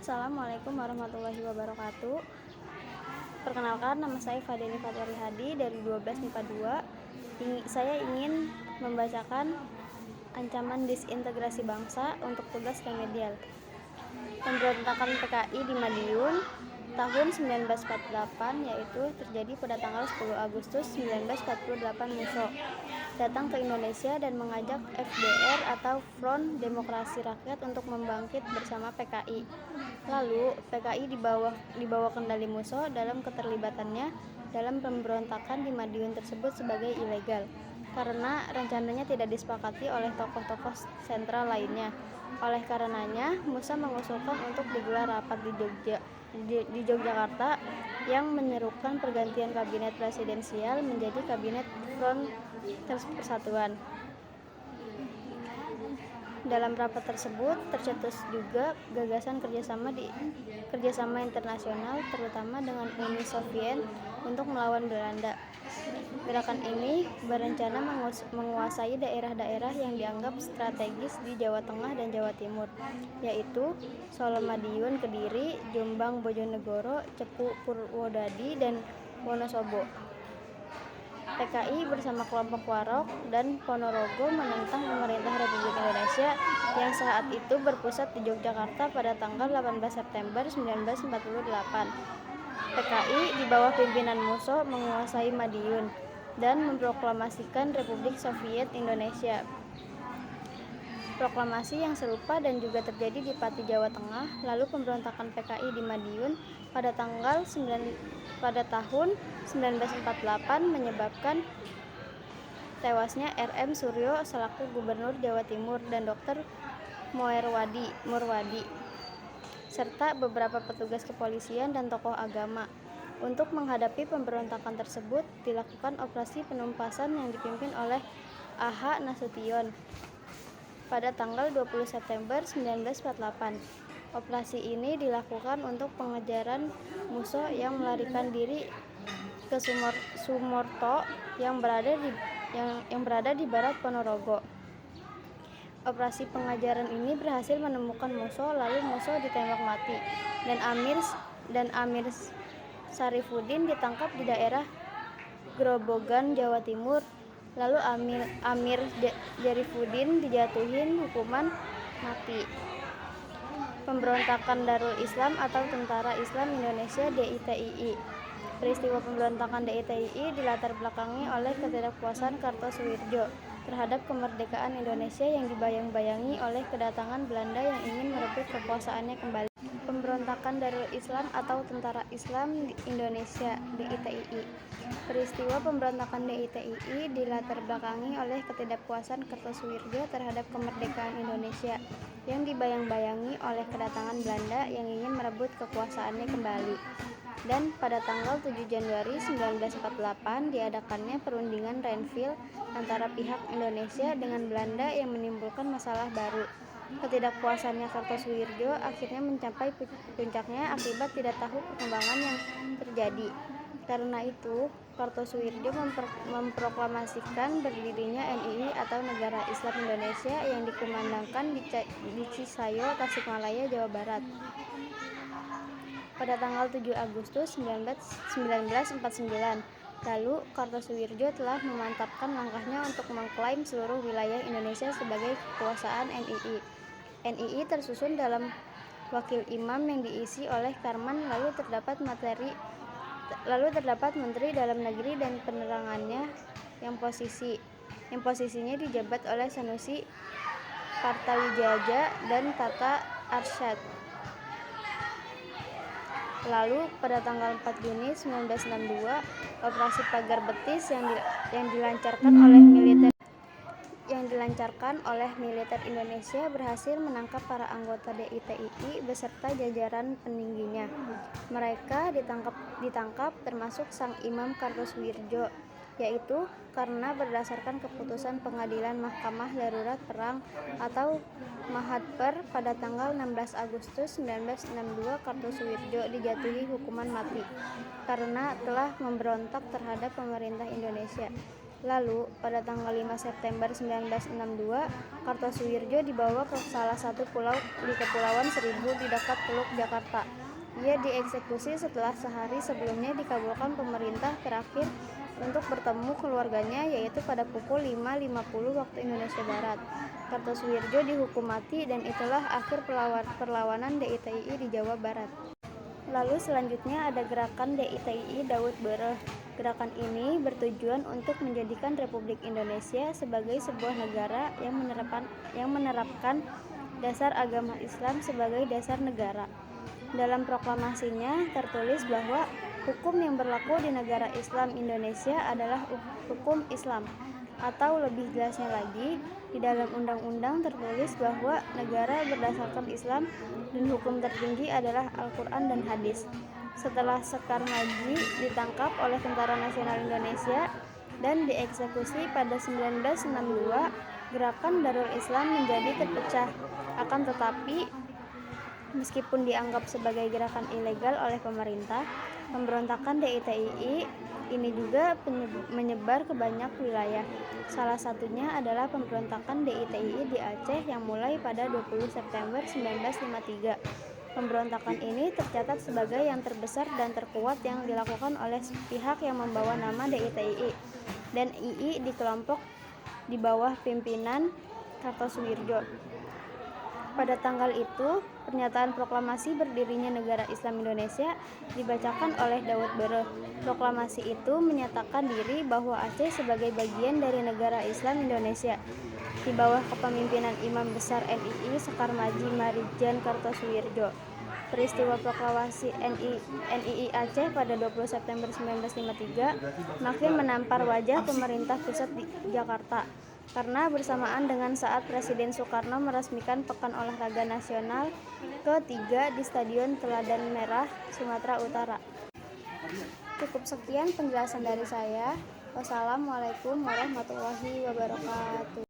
Assalamualaikum warahmatullahi wabarakatuh. Perkenalkan, nama saya Fadeli Fatwari Hadi dari 12 MIPA 2. Saya ingin membacakan ancaman disintegrasi bangsa untuk tugas remedial. Pemberontakan PKI di Madiun tahun 1948 yaitu terjadi pada tanggal 10 Agustus 1948 Musso datang ke Indonesia dan mengajak FDR atau Front Demokrasi Rakyat untuk membangkit bersama PKI. Lalu PKI di bawah kendali Musso dalam keterlibatannya dalam pemberontakan di Madiun tersebut sebagai ilegal karena rencananya tidak disepakati oleh tokoh-tokoh sentral lainnya. Oleh karenanya, Musso mengusulkan untuk digelar rapat di Yogyakarta yang menyerukan pergantian kabinet presidensial menjadi kabinet Front Persatuan. Dalam rapat tersebut tercetus juga gagasan kerjasama internasional terutama dengan Uni Soviet untuk melawan Belanda. Gerakan ini berencana menguasai daerah-daerah yang dianggap strategis di Jawa Tengah dan Jawa Timur, yaitu Solo, Madiun, Kediri, Jombang, Bojonegoro, Cepu, Purwodadi, dan Wonosobo. PKI bersama kelompok Warok dan Ponorogo menentang pemerintah Republik Indonesia yang saat itu berpusat di Yogyakarta pada tanggal 18 September 1948. PKI di bawah pimpinan Musso menguasai Madiun dan memproklamasikan Republik Soviet Indonesia. Proklamasi yang serupa dan juga terjadi di Pati, Jawa Tengah. Lalu pemberontakan PKI di Madiun pada tahun 1948 menyebabkan tewasnya RM Suryo selaku Gubernur Jawa Timur dan Dr. Murwadi serta beberapa petugas kepolisian dan tokoh agama. Untuk menghadapi pemberontakan tersebut dilakukan operasi penumpasan yang dipimpin oleh A.H. Nasution pada tanggal 20 September 1948. Operasi ini dilakukan untuk pengejaran Musso yang melarikan diri ke Sumorto yang berada di barat Ponorogo. Operasi pengejaran ini berhasil menemukan Musso, lalu Musso ditembak mati dan Amir Sarifuddin ditangkap di daerah Grobogan, Jawa Timur. Lalu Amir Sarifuddin dijatuhin hukuman mati. Pemberontakan Darul Islam atau Tentara Islam Indonesia (DITII). Peristiwa pemberontakan DITII dilatar belakangi oleh ketidakpuasan Kartosuwirjo terhadap kemerdekaan Indonesia yang dibayang-bayangi oleh kedatangan Belanda yang ingin merebut kekuasaannya kembali. Pemberontakan Darul Islam atau Tentara Islam Indonesia (DITII). Peristiwa pemberontakan DITII dilatar belakangi oleh ketidakpuasan Kartosuwirjo terhadap kemerdekaan Indonesia yang dibayang-bayangi oleh kedatangan Belanda yang ingin merebut kekuasaannya kembali. Dan pada tanggal 7 Januari 1948 diadakannya perundingan Renville antara pihak Indonesia dengan Belanda yang menimbulkan masalah baru. Ketidakpuasannya Kartosuwirjo akhirnya mencapai puncaknya akibat tidak tahu perkembangan yang terjadi. Karena itu, Kartosuwirjo memproklamasikan berdirinya NII atau Negara Islam Indonesia yang dikumandangkan di Cisayo, Tasikmalaya, Jawa Barat. Pada tanggal 7 Agustus 1949, lalu Kartosuwirjo telah memantapkan langkahnya untuk mengklaim seluruh wilayah Indonesia sebagai kekuasaan NII. NII tersusun dalam wakil imam yang diisi oleh Karman, lalu terdapat Menteri Dalam Negeri dan penerangannya yang posisinya dijabat oleh Sanusi, Kartawijaya dan Tata Arsyad. Lalu pada tanggal 4 Juni 1962, operasi Pagar Betis yang dilancarkan oleh militer Indonesia berhasil menangkap para anggota DITII beserta jajaran peningginya. Mereka ditangkap termasuk sang Imam Kartosuwirjo, yaitu karena berdasarkan keputusan Pengadilan Mahkamah Darurat Perang atau Mahatper pada tanggal 16 Agustus 1962 Kartosuwirjo dijatuhi hukuman mati karena telah memberontak terhadap pemerintah Indonesia. Lalu, pada tanggal 5 September 1962, Kartosuwirjo dibawa ke salah satu pulau di Kepulauan Seribu di dekat Teluk Jakarta. Ia dieksekusi setelah sehari sebelumnya dikabulkan pemerintah terakhir untuk bertemu keluarganya, yaitu pada pukul 5.50 waktu Indonesia Barat. Kartosuwirjo dihukum mati dan itulah akhir perlawanan DITII di Jawa Barat. Lalu selanjutnya ada gerakan DITII Daud Bereh. Gerakan ini bertujuan untuk menjadikan Republik Indonesia sebagai sebuah negara yang menerapkan dasar agama Islam sebagai dasar negara. Dalam proklamasinya tertulis bahwa hukum yang berlaku di negara Islam Indonesia adalah hukum Islam. Atau lebih jelasnya lagi, di dalam undang-undang tertulis bahwa negara berdasarkan Islam dan hukum tertinggi adalah Al-Quran dan Hadis. Setelah Sekar Maji ditangkap oleh Tentara Nasional Indonesia dan dieksekusi pada 1962, gerakan Darul Islam menjadi terpecah. Akan tetapi, meskipun dianggap sebagai gerakan ilegal oleh pemerintah, pemberontakan DITII ini juga menyebar ke banyak wilayah. Salah satunya adalah pemberontakan DITII di Aceh yang mulai pada 20 September 1953. Pemberontakan ini tercatat sebagai yang terbesar dan terkuat yang dilakukan oleh pihak yang membawa nama DITII dan II di kelompok di bawah pimpinan Kartosuwirjo. Pada tanggal itu, pernyataan proklamasi berdirinya Negara Islam Indonesia dibacakan oleh Daud Bereh. Proklamasi itu menyatakan diri bahwa Aceh sebagai bagian dari Negara Islam Indonesia di bawah kepemimpinan Imam Besar NII Sekar Maji Marijan Kartosuwirjo. Peristiwa proklamasi NII Aceh pada 20 September 1953 makin menampar wajah pemerintah pusat di Jakarta, karena bersamaan dengan saat Presiden Soekarno meresmikan Pekan Olahraga Nasional ke-3 di Stadion Teladan Merah, Sumatera Utara. Cukup sekian penjelasan dari saya. Wassalamualaikum warahmatullahi wabarakatuh.